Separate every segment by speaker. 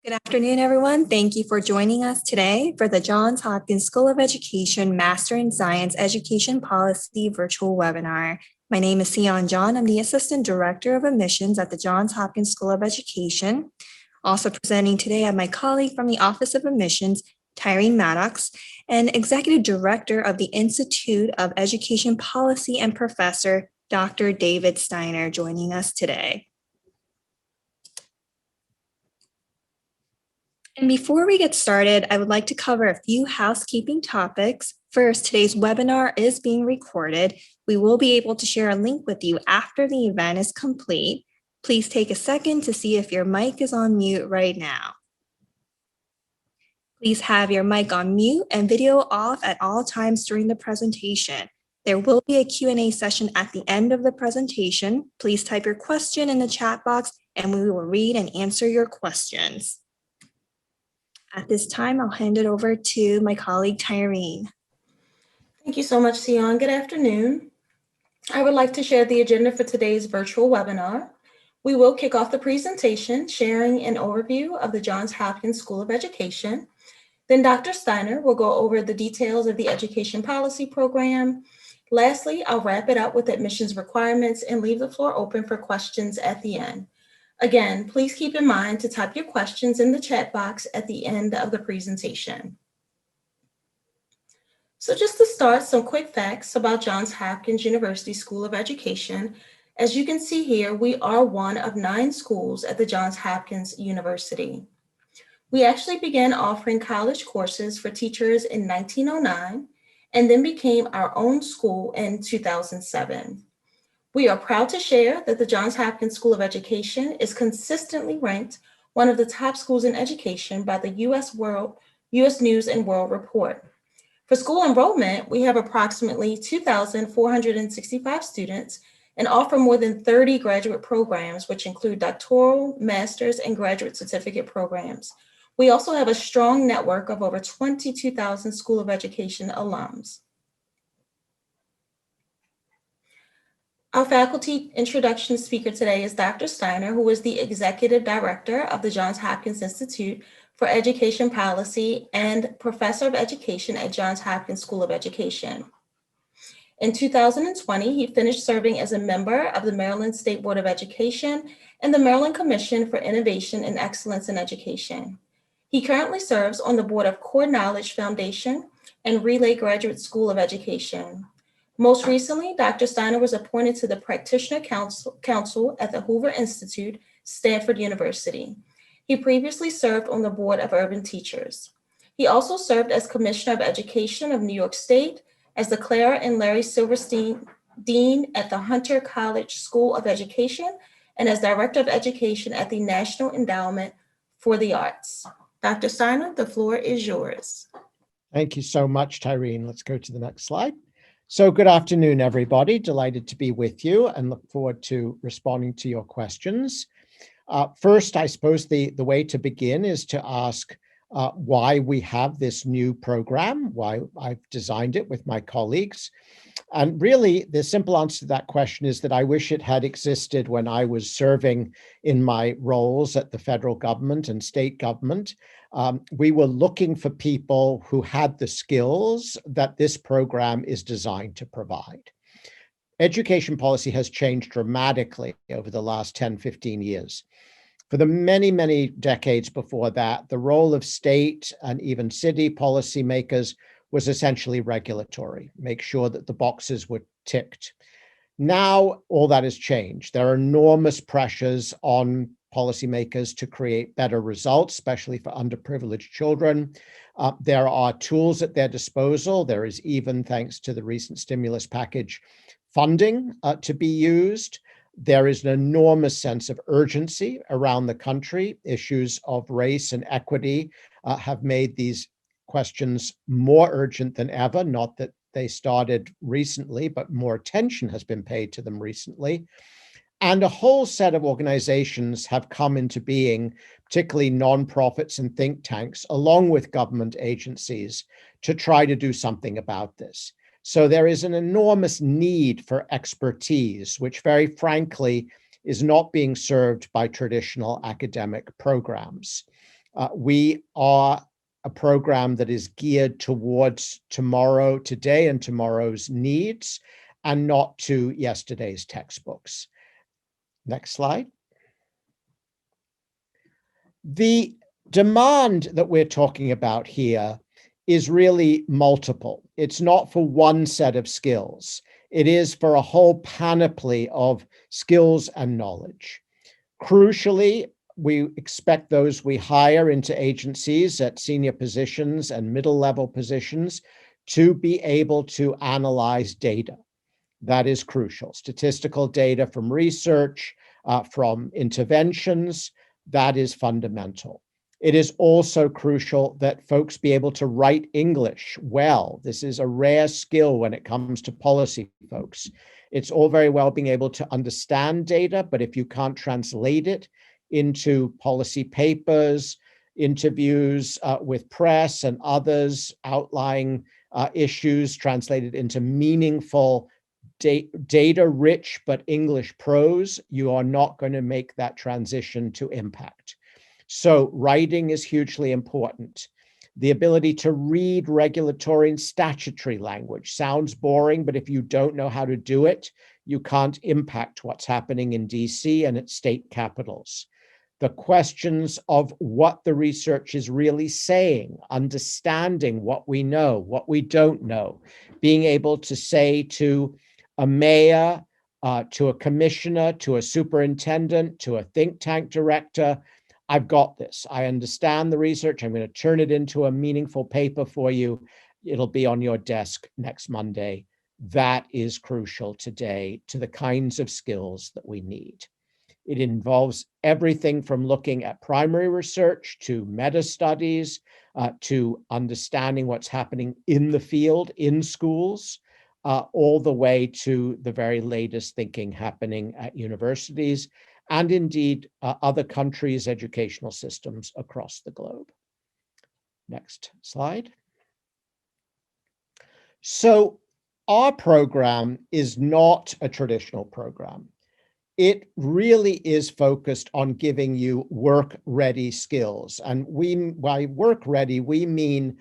Speaker 1: Good afternoon, everyone. Thank you for joining us today for the Johns Hopkins School of Education Master in Science Education Policy virtual webinar. My name is Sion John. I'm the Assistant Director of Admissions at the Johns Hopkins School of Education. Also presenting today, I have my colleague from the Office of Admissions, Tyreen Maddox, and Executive Director of the Institute of Education Policy and Professor, Dr. David Steiner, joining us today. And before we get started, I would like to cover a few housekeeping topics. First, today's webinar is being recorded. We will be able to share a link with you after the event is complete. Please take a second to see if your mic is on mute right now. Please have your mic on mute and video off at all times during the presentation. There will be a Q&A session at the end of the presentation. Please type your question in the chat box and we will read and answer your questions. At this time, I'll hand it over to my colleague, Tyreen.
Speaker 2: Thank you so much, Sion. Good afternoon. I would like to share the agenda for today's virtual webinar. We will kick off the presentation, sharing an overview of the Johns Hopkins School of Education. Then Dr. Steiner will go over the details of the Education Policy Program. Lastly, I'll wrap it up with admissions requirements and leave the floor open for questions at the end. Again, please keep in mind to type your questions in the chat box at the end of the presentation. So just to start, some quick facts about Johns Hopkins University School of Education. As you can see here, we are one of 9 schools at the Johns Hopkins University. We actually began offering college courses for teachers in 1909 and then became our own school in 2007. We are proud to share that the Johns Hopkins School of Education is consistently ranked one of the top schools in education by the U.S. News and World Report. For school enrollment, we have approximately 2,465 students and offer more than 30 graduate programs, which include doctoral, master's, and graduate certificate programs. We also have a strong network of over 22,000 School of Education alums. Our faculty introduction speaker today is Dr. Steiner, who is the Executive Director of the Johns Hopkins Institute for Education Policy and Professor of Education at Johns Hopkins School of Education. In 2020, he finished serving as a member of the Maryland State Board of Education and the Maryland Commission for Innovation and Excellence in Education. He currently serves on the board of Core Knowledge Foundation and Relay Graduate School of Education. Most recently, Dr. Steiner was appointed to the Practitioner Council at the Hoover Institute, Stanford University. He previously served on the board of Urban Teachers. He also served as Commissioner of Education of New York State, as the Clara and Larry Silverstein Dean at the Hunter College School of Education, and as Director of Education at the National Endowment for the Arts. Dr. Steiner, the floor is yours.
Speaker 3: Thank you so much, Tyreen. Let's go to the next slide. So good afternoon, everybody. Delighted to be with you and look forward to responding to your questions. First, I suppose the way to begin is to ask why we have this new program, why I've designed it with my colleagues. And really, the simple answer to that question is that I wish it had existed when I was serving in my roles at the federal government and state government. We were looking for people who had the skills that this program is designed to provide. Education policy has changed dramatically over the last 10, 15 years. For the many, many decades before that, the role of state and even city policymakers was essentially regulatory, make sure that the boxes were ticked. Now, all that has changed. There are enormous pressures on policymakers to create better results, especially for underprivileged children. There are tools at their disposal. There is even, thanks to the recent stimulus package, funding to be used. There is an enormous sense of urgency around the country. Issues of race and equity have made these questions more urgent than ever, not that they started recently, but more attention has been paid to them recently. And a whole set of organizations have come into being, particularly nonprofits and think tanks, along with government agencies, to try to do something about this. So there is an enormous need for expertise, which very frankly is not being served by traditional academic programs. We are a program that is geared towards today and tomorrow's needs, and not to yesterday's textbooks. Next slide. The demand that we're talking about here is really multiple. It's not for one set of skills. It is for a whole panoply of skills and knowledge. Crucially, we expect those we hire into agencies at senior positions and middle level positions to be able to analyze data. That is crucial. Statistical data from research, from interventions, that is fundamental. It is also crucial that folks be able to write English well. This is a rare skill when it comes to policy folks. It's all very well being able to understand data, but if you can't translate it into policy papers, interviews with press and others, outlying issues translated into meaningful data-rich but English prose, you are not going to make that transition to impact. So writing is hugely important. The ability to read regulatory and statutory language sounds boring, but if you don't know how to do it, you can't impact what's happening in DC and its state capitals. The questions of what the research is really saying, understanding what we know, what we don't know, being able to say to a mayor, to a commissioner, to a superintendent, to a think tank director, I've got this. I understand the research. I'm going to turn it into a meaningful paper for you. It'll be on your desk next Monday. That is crucial today to the kinds of skills that we need. It involves everything from looking at primary research to meta studies, to understanding what's happening in the field, in schools, all the way to the very latest thinking happening at universities and indeed other countries' educational systems across the globe. Next slide. So our program is not a traditional program. It really is focused on giving you work-ready skills. And by work-ready, we mean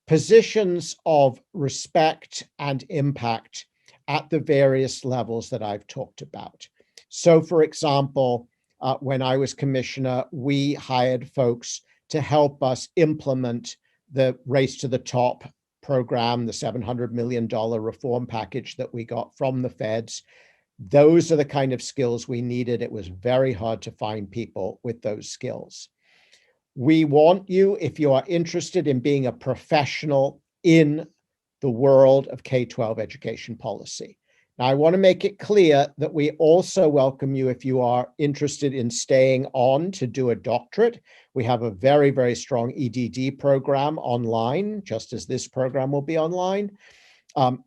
Speaker 3: positions of respect and impact at the various levels that I've talked about. So for example, when I was commissioner, we hired folks to help us implement the Race to the Top program, the $700 million reform package that we got from the feds. Those are the kind of skills we needed. It was very hard to find people with those skills. We want you, if you are interested in being a professional in the world of K-12 education policy. Now, I want to make it clear that we also welcome you if you are interested in staying on to do a doctorate. We have a very, very strong EDD program online, just as this program will be online.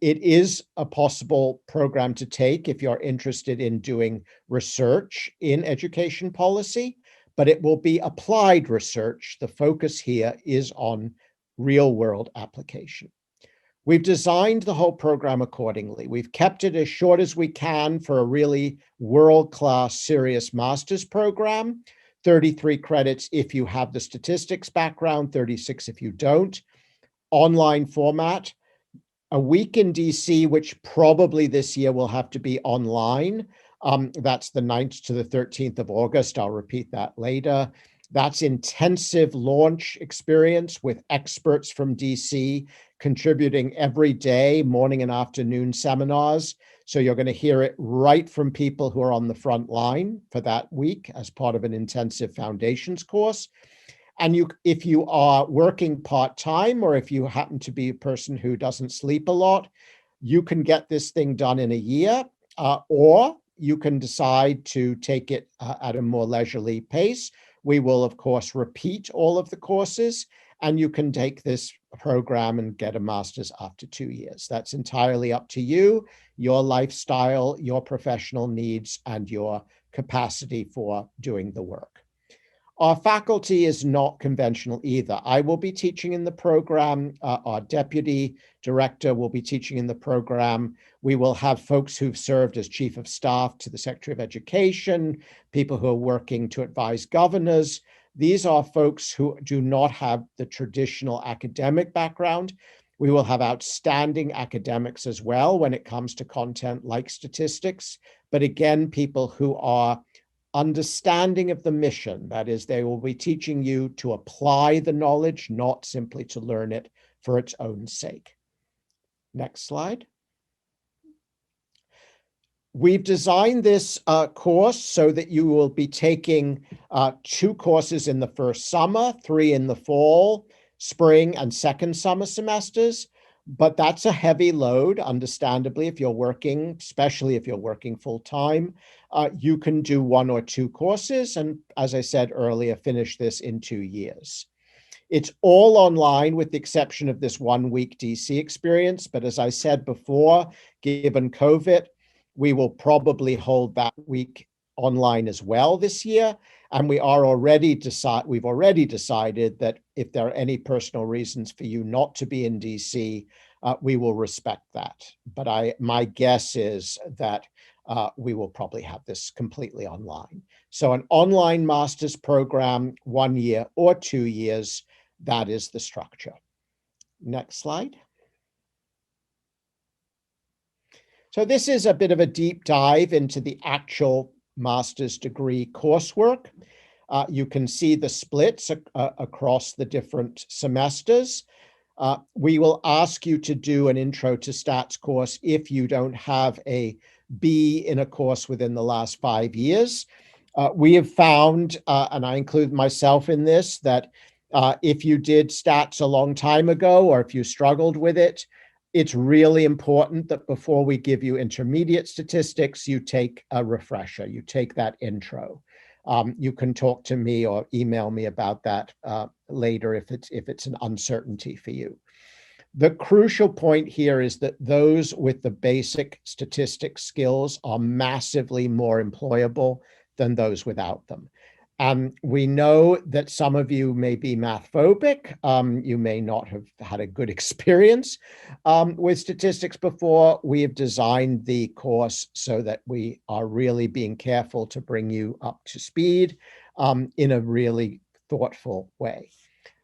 Speaker 3: It is a possible program to take if you're interested in doing research in education policy, but it will be applied research. The focus here is on real-world application. We've designed the whole program accordingly. We've kept it as short as we can for a really world-class serious master's program, 33 credits if you have the statistics background, 36 if you don't. Online format, a week in DC, which probably this year will have to be online. That's the 9th to the 13th of August. I'll repeat that later. That's intensive launch experience with experts from DC contributing every day, morning and afternoon seminars. So you're going to hear it right from people who are on the front line for that week as part of an intensive foundations course. And if you are working part-time, or if you happen to be a person who doesn't sleep a lot, you can get this thing done in a year, or you can decide to take it at a more leisurely pace. We will, of course, repeat all of the courses, and you can take this program and get a master's after 2 years. That's entirely up to you, your lifestyle, your professional needs, and your capacity for doing the work. Our faculty is not conventional either. I will be teaching in the program. Our deputy director will be teaching in the program. We will have folks who've served as chief of staff to the Secretary of Education, people who are working to advise governors. These are folks who do not have the traditional academic background. We will have outstanding academics as well when it comes to content like statistics, but again, people who are understanding of the mission. That is, they will be teaching you to apply the knowledge, not simply to learn it for its own sake. Next slide. We've designed this course so that you will be taking 2 courses in the first summer, 3 in the fall, spring, and second summer semesters. But that's a heavy load, understandably, if you're working, especially if you're working full-time. You can do 1 or 2 courses, and as I said earlier, finish this in 2 years. It's all online with the exception of this 1-week DC experience. But as I said before, given COVID, we will probably hold that week online as well this year. And we've already decided that if there are any personal reasons for you not to be in DC, we will respect that. But my guess is that we will probably have this completely online. So an online master's program, 1 year or 2 years, that is the structure. Next slide. So this is a bit of a deep dive into the actual master's degree coursework. You can see the splits across the different semesters. We will ask you to do an intro to stats course if you don't have a B in a course within the last 5 years. We have found, and I include myself in this, that if you did stats a long time ago, or if you struggled with it, it's really important that before we give you intermediate statistics, you take a refresher, you take that intro. You can talk to me or email me about that later if it's an uncertainty for you. The crucial point here is that those with the basic statistics skills are massively more employable than those without them. We know that some of you may be math phobic. You may not have had a good experience with statistics before. We have designed the course so that we are really being careful to bring you up to speed in a really thoughtful way.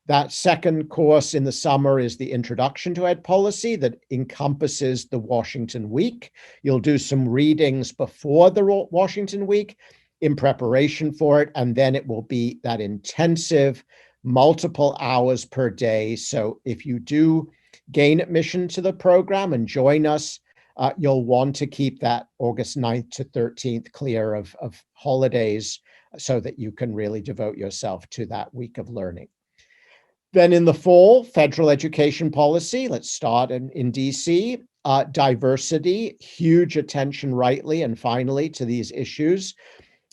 Speaker 3: That second course in the summer is the Introduction to Ed Policy that encompasses the Washington Week. You'll do some readings before the Washington Week in preparation for it, and then it will be that intensive multiple hours per day. So if you do gain admission to the program and join us, you'll want to keep that August 9th to 13th clear of holidays so that you can really devote yourself to that week of learning. Then in the fall, federal education policy, let's start in DC. Diversity, huge attention rightly and finally to these issues.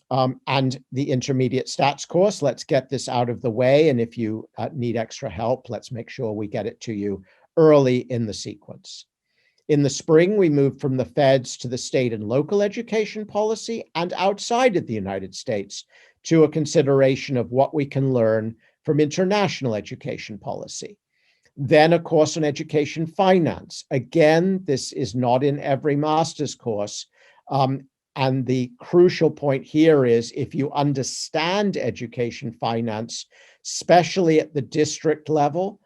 Speaker 3: And the intermediate stats course, let's get this out of the way. And if you need extra help, let's make sure we get it to you early in the sequence. In the spring, we moved from the feds to the state and local education policy and outside of the United States to a consideration of what we can learn from international education policy. Then a course on education finance. Again, this is not in every master's course. And the crucial point here is if you understand education finance, especially at the district level,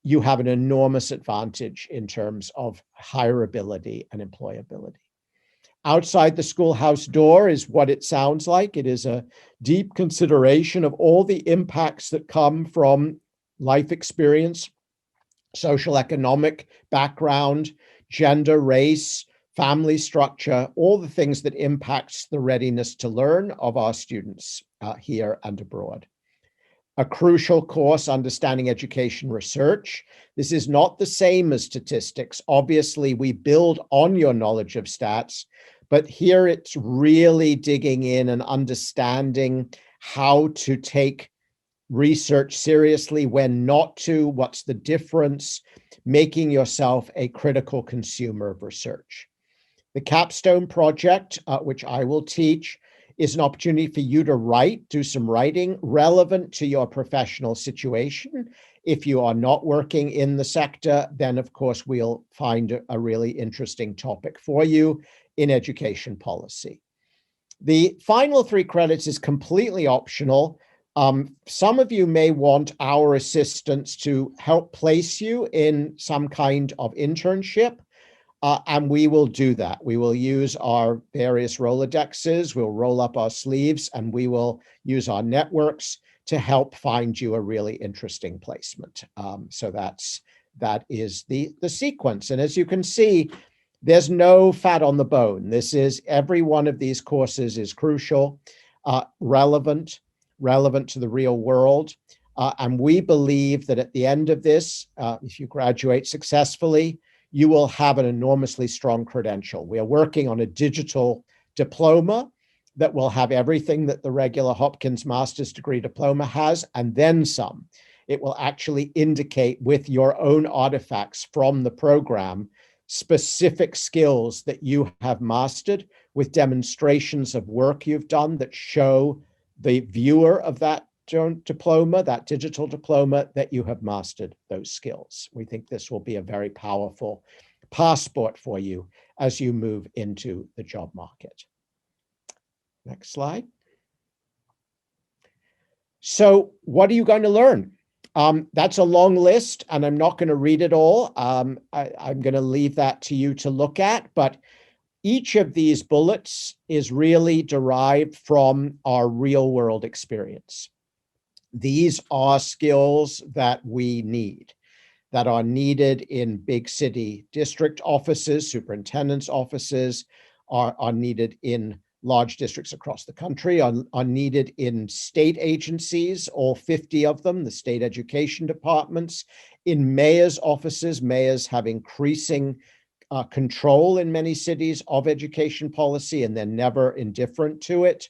Speaker 3: you have an enormous advantage in terms of hireability and employability. Outside the schoolhouse door is what it sounds like. It is a deep consideration of all the impacts that come from life experience, social economic background, gender, race, family structure, all the things that impacts the readiness to learn of our students here and abroad. A crucial course, Understanding Education Research. This is not the same as statistics. Obviously, we build on your knowledge of stats, but here it's really digging in and understanding how to take research seriously, when not to, what's the difference, making yourself a critical consumer of research. The capstone project, which I will teach, is an opportunity for you to do some writing relevant to your professional situation. If you are not working in the sector, then of course we'll find a really interesting topic for you in education policy. The final 3 credits is completely optional. Some of you may want our assistance to help place you in some kind of internship, and we will do that. We will use our various Rolodexes, we'll roll up our sleeves, and we will use our networks to help find you a really interesting placement. So that is the sequence. And as you can see, there's no fat on the bone. This is, every one of these courses is crucial, relevant to the real world. And we believe that at the end of this, if you graduate successfully, you will have an enormously strong credential. We are working on a digital diploma that will have everything that the regular Hopkins master's degree diploma has, and then some. It will actually indicate with your own artifacts from the program specific skills that you have mastered, with demonstrations of work you've done that show the viewer of that diploma, that digital diploma, that you have mastered those skills. We think this will be a very powerful passport for you as you move into the job market. Next slide. So what are you going to learn? That's a long list, and I'm not going to read it all. I'm going to leave that to you to look at, but each of these bullets is really derived from our real world experience. These are skills that we need, that are needed in big city district offices, superintendent's offices, are needed in large districts across the country, are needed in state agencies, all 50 of them, the state education departments, in mayors' offices. Mayors have increasing control in many cities of education policy, and they're never indifferent to it,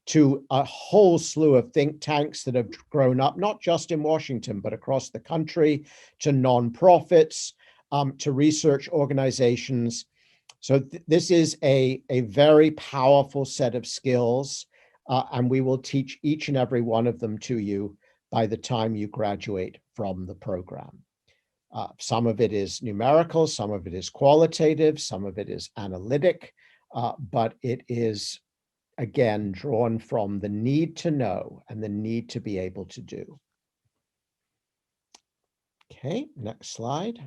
Speaker 3: to a whole slew of think tanks that have grown up, not just in Washington, but across the country, to nonprofits, to research organizations. So this is a very powerful set of skills, and we will teach each and every one of them to you by the time you graduate from the program. Some of it is numerical, some of it is qualitative, some of it is analytic, but it is, again, drawn from the need to know and the need to be able to do. Okay, next slide.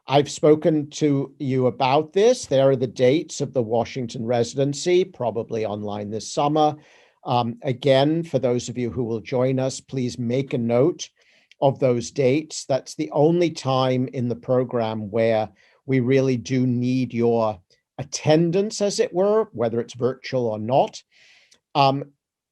Speaker 3: I've spoken to you about this. There are the dates of the Washington residency, probably online this summer. Again, for those of you who will join us, please make a note of those dates. That's the only time in the program where we really do need your attendance, as it were, whether it's virtual or not. A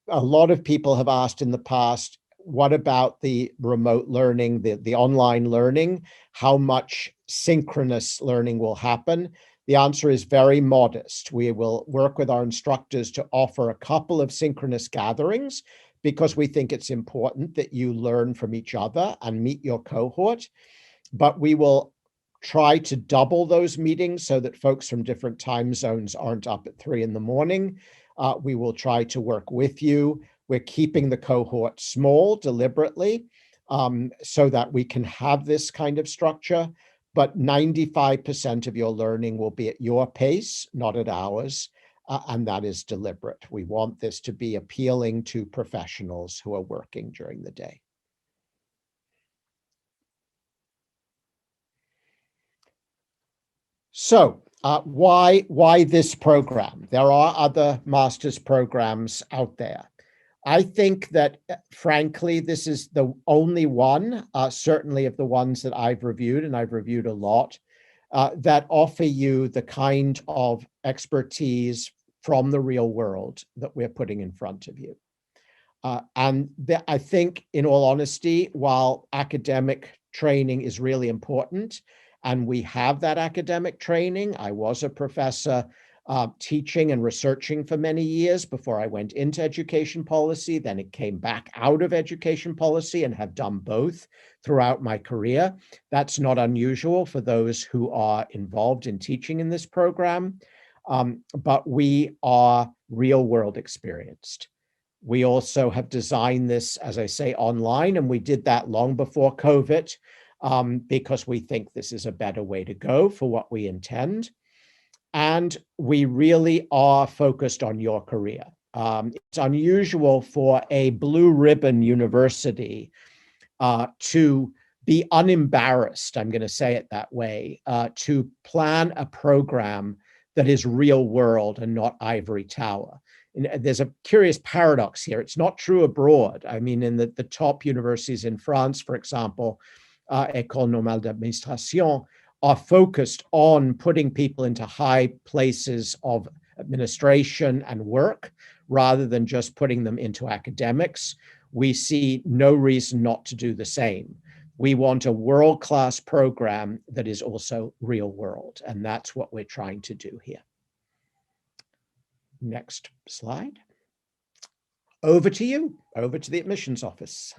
Speaker 3: lot of people have asked in the past, what about the remote learning, the online learning? How much synchronous learning will happen? The answer is very modest. We will work with our instructors to offer a couple of synchronous gatherings, because we think it's important that you learn from each other and meet your cohort. But we will try to double those meetings so that folks from different time zones aren't up at 3 a.m. We will try to work with you. We're keeping the cohort small deliberately, so that we can have this kind of structure, but 95% of your learning will be at your pace, not at ours. And that is deliberate. We want this to be appealing to professionals who are working during the day. So why this program? There are other master's programs out there. I think that, frankly, this is the only one, certainly of the ones that I've reviewed, and I've reviewed a lot, that offer you the kind of expertise from the real world that we're putting in front of you. I think, in all honesty, while academic training is really important, and we have that academic training, I was a professor teaching and researching for many years before I went into education policy. Then it came back out of education policy, and have done both throughout my career. That's not unusual for those who are involved in teaching in this program. But we are real world experienced. We also have designed this, as I say, online, and we did that long before COVID, because we think this is a better way to go for what we intend. And we really are focused on your career. It's unusual for a blue ribbon university to be unembarrassed, I'm going to say it that way, to plan a program that is real world and not ivory tower. And there's a curious paradox here. It's not true abroad. I mean, in the top universities in France, for example, École Normale d'Administration, are focused on putting people into high places of administration and work rather than just putting them into academics. We see no reason not to do the same. We want a world-class program that is also real world, and that's what we're trying to do here. Next slide. Over to you, over to the admissions office.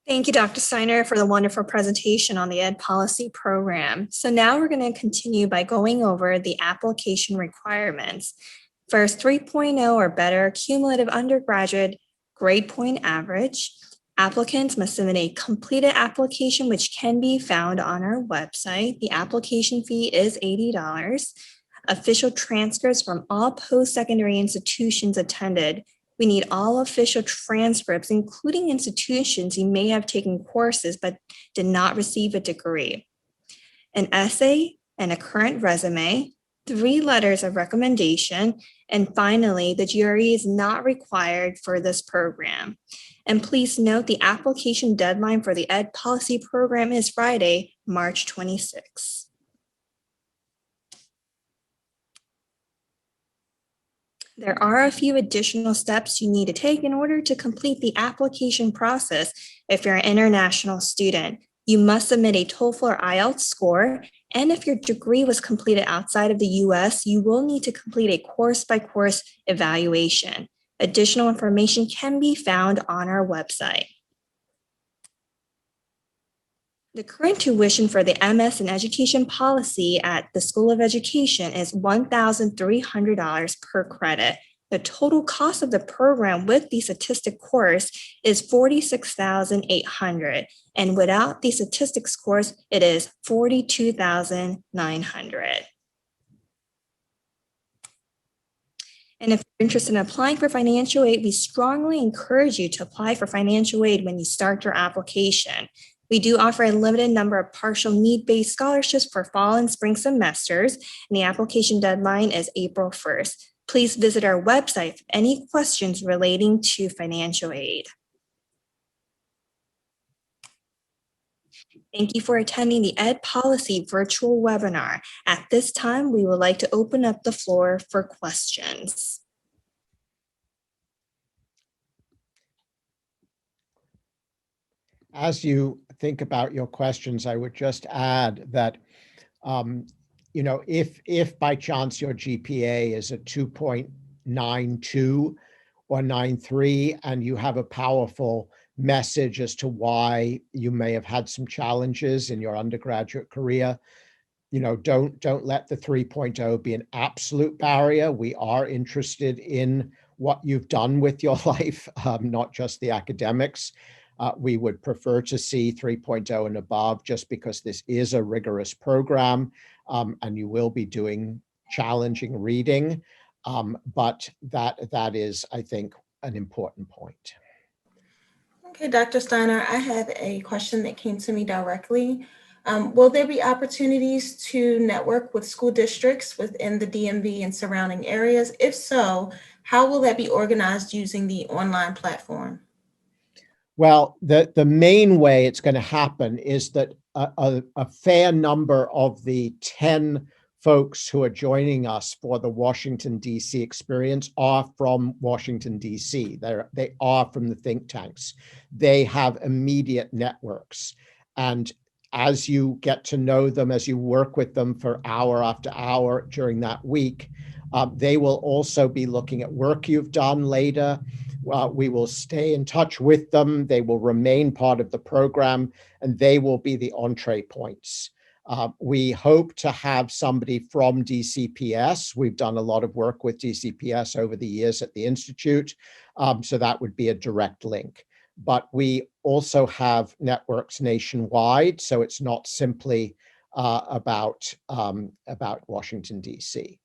Speaker 1: Thank you, Dr. Steiner, for the wonderful presentation on the Ed Policy Program. So now we're going to continue by going over the application requirements. First, 3.0 or better cumulative undergraduate grade point average. Applicants must submit a completed application, which can be found on our website. The application fee is $80. Official transcripts from all post-secondary institutions attended. We need all official transcripts, including institutions you may have taken courses but did not receive a degree. An essay and a current resume, 3 letters of recommendation, and finally, the jury is not required for this program. And please note the application deadline for the Ed Policy Program is Friday, March 26. There are a few additional steps you need to take in order to complete the application process if you're an international student. You must submit a TOEFL or IELTS score, and if your degree was completed outside of the US, you will need to complete a course-by-course evaluation. Additional information can be found on our website. The current tuition for the MS in Education Policy at the School of Education is $1,300 per credit. The total cost of the program with the statistic course is $46,800, and without the statistics course, it is $42,900. And if you're interested in applying for financial aid, we strongly encourage you to apply for financial aid when you start your application. We do offer a limited number of partial need-based scholarships for fall and spring semesters, and the application deadline is April 1st. Please visit our website for any questions relating to financial aid. Thank you for attending the Ed Policy virtual webinar. At this time, we would like to open up the floor for questions.
Speaker 3: As you think about your questions, I would just add that, you know, if by chance your GPA is a 2.92 or 93, and you have a powerful message as to why you may have had some challenges in your undergraduate career, you know, don't let the 3.0 be an absolute barrier. We are interested in what you've done with your life, not just the academics. We would prefer to see 3.0 and above, just because this is a rigorous program, and you will be doing challenging reading. But that is, I think, an important point.
Speaker 2: Okay, Dr. Steiner, I have a question that came to me directly. Will there be opportunities to network with school districts within the DMV and surrounding areas? If so, how will that be organized using the online platform?
Speaker 3: Well, the main way it's going to happen is that a fair number of the 10 folks who are joining us for the Washington, D.C. experience are from Washington, D.C. They are from the think tanks. They have immediate networks. And as you get to know them, as you work with them for hour after hour during that week, they will also be looking at work you've done later. We will stay in touch with them. They will remain part of the program, and they will be the entree points. We hope to have somebody from DCPS. We've done a lot of work with DCPS over the years at the Institute, so that would be a direct link. But we also have networks nationwide, so it's not simply about Washington, D.C.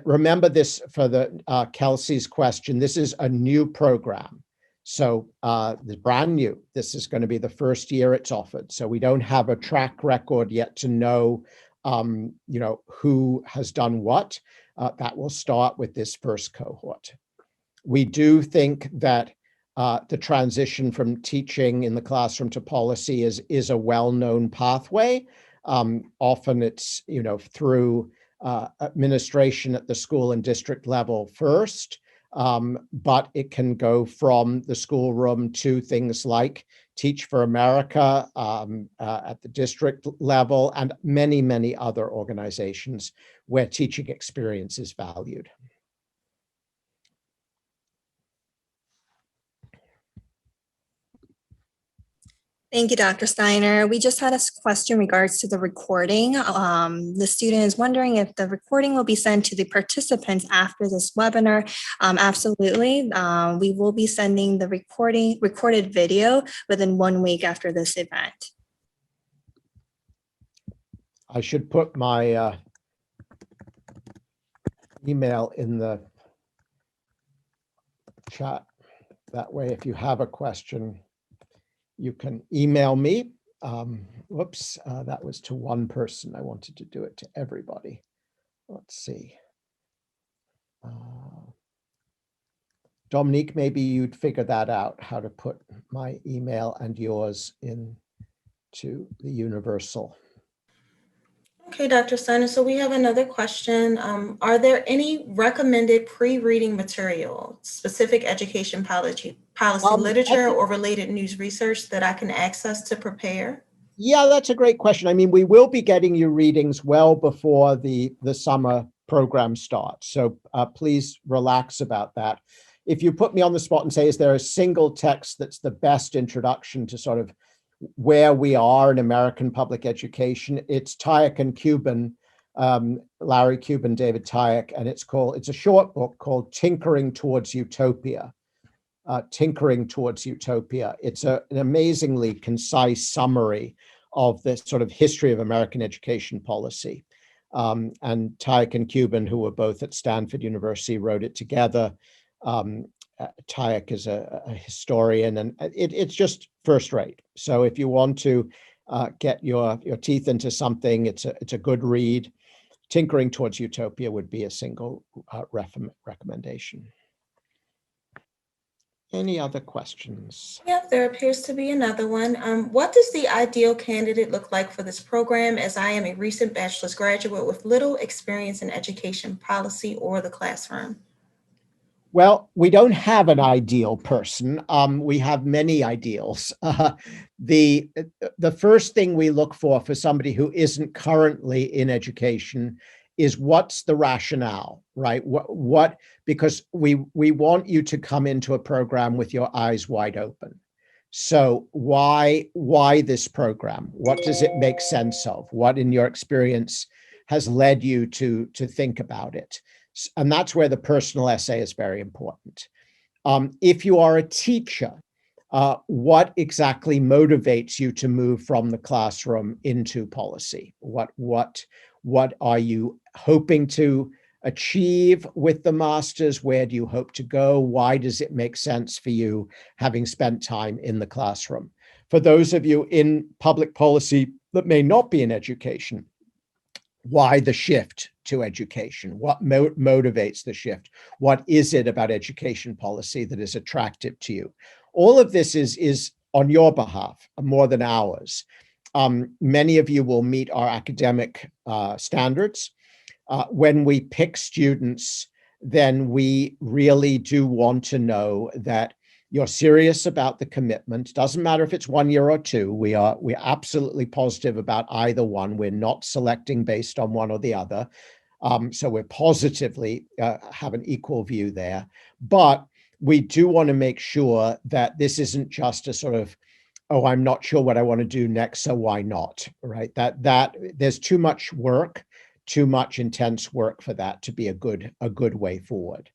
Speaker 3: remember this for the Kelsey's question, this is a new program. So it's brand new. This is going to be the first year it's offered. So we don't have a track record yet to know, who has done what. That will start with this first cohort. We do think that the transition from teaching in the classroom to policy is a well-known pathway. Often it's, through administration at the school and district level first, but it can go from the schoolroom to things like Teach for America at the district level and many, many other organizations where teaching experience is valued.
Speaker 1: Thank you, Dr. Steiner. We just had a question in regards to the recording. The student is wondering if the recording will be sent to the participants after this webinar. Absolutely. We will be sending the recorded video within 1 week after this event.
Speaker 3: I should put my email in the chat. That way, if you have a question, you can email me. Whoops, that was to one person. I wanted to do it to everybody. Let's see. Dominique, maybe you'd figure that out, how to put my email and yours into the universal.
Speaker 2: Okay, Dr. Steiner, so we have another question. Are there any recommended pre-reading material, specific education policy literature or related news research that I can access to prepare?
Speaker 3: Yeah, that's a great question. I mean, we will be getting you readings well before the summer program starts. So please relax about that. If you put me on the spot and say, is there a single text that's the best introduction to sort of where we are in American public education, it's Tyack and Cuban, Larry Cuban, David Tyack, and it's a short book called Tinkering Towards Utopia. Tinkering Towards Utopia. It's an amazingly concise summary of the sort of history of American education policy. And Tyack and Cuban, who were both at Stanford University, wrote it together. Tyack is a historian, and it's just first rate. So if you want to get your teeth into something, it's a good read. Tinkering Towards Utopia would be a single recommendation. Any other questions?
Speaker 2: Yep, there appears to be another one. What does the ideal candidate look like for this program, as I am a recent bachelor's graduate with little experience in education policy or the classroom?
Speaker 3: Well, we don't have an ideal person. We have many ideals. The first thing we look for somebody who isn't currently in education is what's the rationale, right? What because we want you to come into a program with your eyes wide open. So why this program? What does it make sense of? What in your experience has led you to think about it? And that's where the personal essay is very important. If you are a teacher, what exactly motivates you to move from the classroom into policy? What are you hoping to achieve with the master's? Where do you hope to go? Why does it make sense for you, having spent time in the classroom? For those of you in public policy that may not be in education, why the shift to education? What motivates the shift? What is it about education policy that is attractive to you? All of this is on your behalf more than ours. Many of you will meet our academic standards. When we pick students, then we really do want to know that you're serious about the commitment. Doesn't matter if it's 1 year or two. We're absolutely positive about either one. We're not selecting based on one or the other. So we're positively have an equal view there. But we do want to make sure that this isn't just a sort of, oh, I'm not sure what I want to do next, so why not, right? That there's too much work, too much intense work for that to be a good way forward.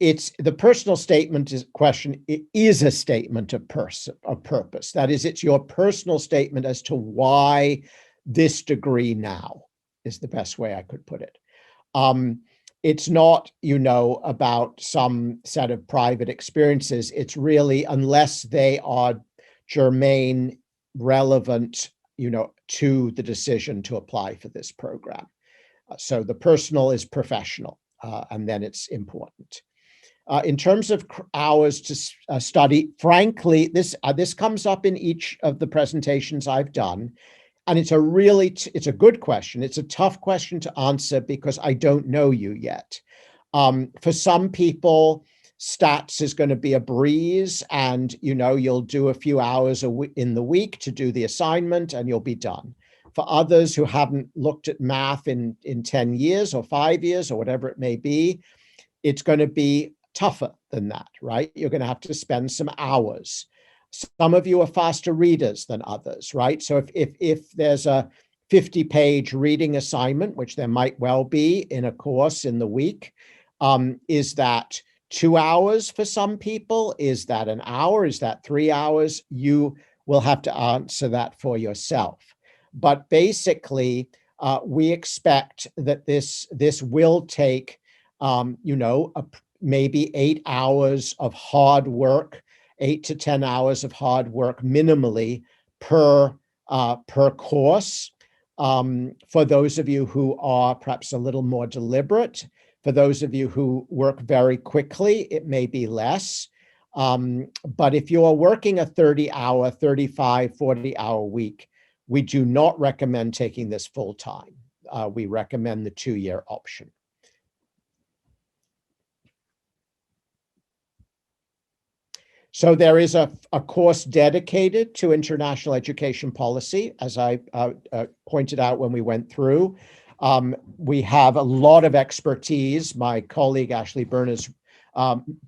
Speaker 3: It's the personal statement question. It is a statement of purpose. That is, it's your personal statement as to why this degree now is the best way I could put it. It's not, about some set of private experiences. It's really, unless they are germane, relevant, to the decision to apply for this program. So the personal is professional, and then it's important. In terms of hours to study, frankly, this comes up in each of the presentations I've done. And it's a good question. It's a tough question to answer because I don't know you yet. For some people, stats is going to be a breeze, and you'll do a few hours in the week to do the assignment and you'll be done. For others who haven't looked at math in 10 years or 5 years or whatever it may be, it's going to be tougher than that, right? You're going to have to spend some hours. Some of you are faster readers than others, right? So if there's a 50-page reading assignment, which there might well be in a course in the week, is that 2 hours for some people? Is that an hour? Is that 3 hours? You will have to answer that for yourself. But basically, we expect that this will take, maybe 8 hours of hard work, 8 to 10 hours of hard work minimally per course. For those of you who are perhaps a little more deliberate, for those of you who work very quickly, it may be less. But if you are working a 30-hour, 35, 40-hour week, we do not recommend taking this full time. We recommend the 2-year option. So there is a course dedicated to international education policy, as I pointed out when we went through. We have a lot of expertise. My colleague Ashley Berner's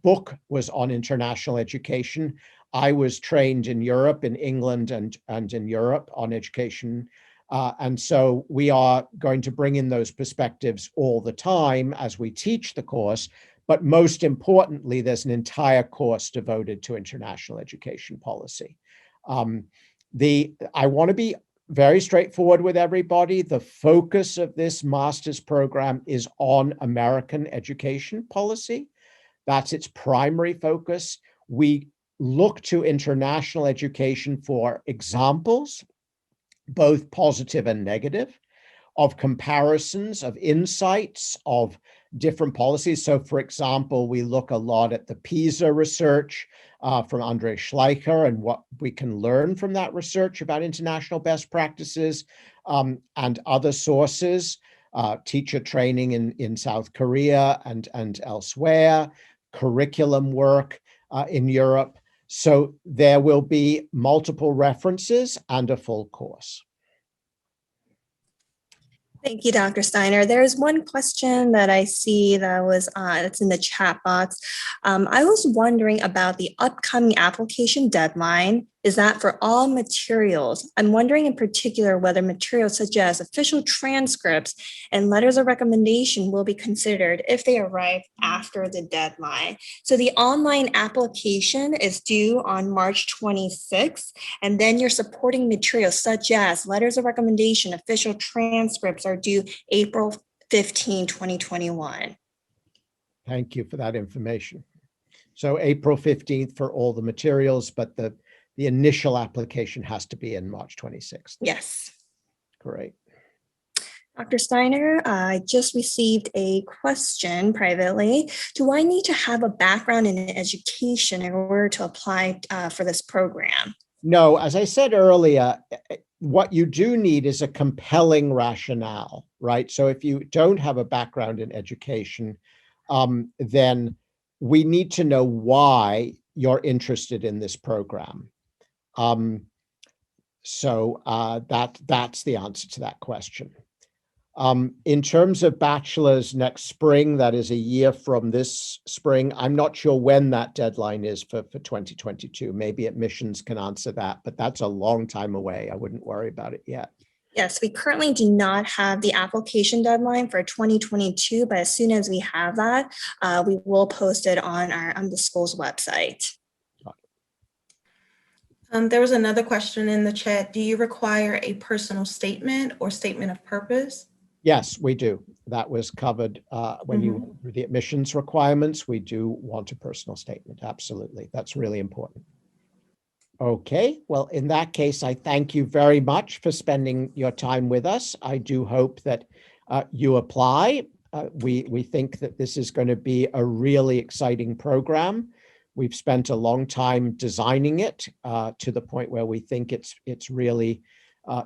Speaker 3: book was on international education. I was trained in Europe, in England and in Europe on education. And so we are going to bring in those perspectives all the time as we teach the course. But most importantly, there's an entire course devoted to international education policy. I want to be very straightforward with everybody. The focus of this master's program is on American education policy. That's its primary focus. We look to international education for examples, both positive and negative, of comparisons, of insights, of different policies. So for example, we look a lot at the PISA research from Andre Schleicher and what we can learn from that research about international best practices, and other sources, teacher training in South Korea and elsewhere, curriculum work in Europe. So there will be multiple references and a full course.
Speaker 1: Thank you, Dr. Steiner. There's one question that I see that was it's in the chat box. I was wondering about the upcoming application deadline. Is that for all materials? I'm wondering in particular whether materials such as official transcripts and letters of recommendation will be considered if they arrive after the deadline. So the online application is due on March 26th, and then your supporting materials such as letters of recommendation, official transcripts are due April 15, 2021.
Speaker 3: Thank you for that information. So April 15th for all the materials, but the initial application has to be in March 26th.
Speaker 1: Yes.
Speaker 3: Great.
Speaker 1: Dr. Steiner, I just received a question privately. Do I need to have a background in education in order to apply for this program?
Speaker 3: No, as I said earlier, what you do need is a compelling rationale, right? So if you don't have a background in education, then we need to know why you're interested in this program. So that's the answer to that question. In terms of bachelor's next spring, that is a year from this spring. I'm not sure when that deadline is for 2022. Maybe admissions can answer that, but that's a long time away. I wouldn't worry about it yet.
Speaker 1: Yes, we currently do not have the application deadline for 2022, but as soon as we have that, we will post it on the school's website.
Speaker 2: There was another question in the chat. Do you require a personal statement or statement of purpose?
Speaker 3: Yes, we do. that was covered when you went through the admissions requirements. We do want a personal statement. Absolutely. That's really important. Okay, well, in that case, I thank you very much for spending your time with us. I do hope that you apply. We think that this is going to be a really exciting program. We've spent a long time designing it to the point where we think it's really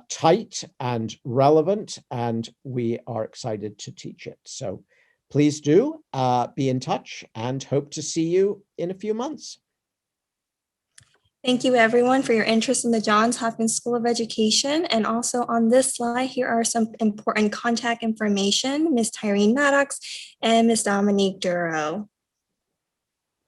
Speaker 3: tight and relevant, and we are excited to teach it. So please do be in touch, and hope to see you in a few months.
Speaker 1: Thank you, everyone, for your interest in the Johns Hopkins School of Education. And also on this slide, here are some important contact information: Ms. Tyrene Maddox and Ms. Dominique Duro.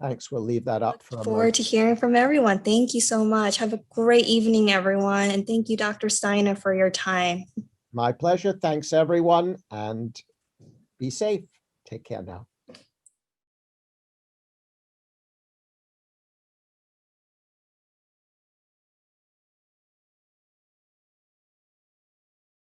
Speaker 3: Thanks. We'll leave that up for a
Speaker 1: Look
Speaker 3: moment.
Speaker 1: forward to hearing from everyone. Thank you so much. Have a great evening, everyone. And thank you, Dr. Steiner, for your time.
Speaker 3: My pleasure. Thanks, everyone, and be safe. Take care now.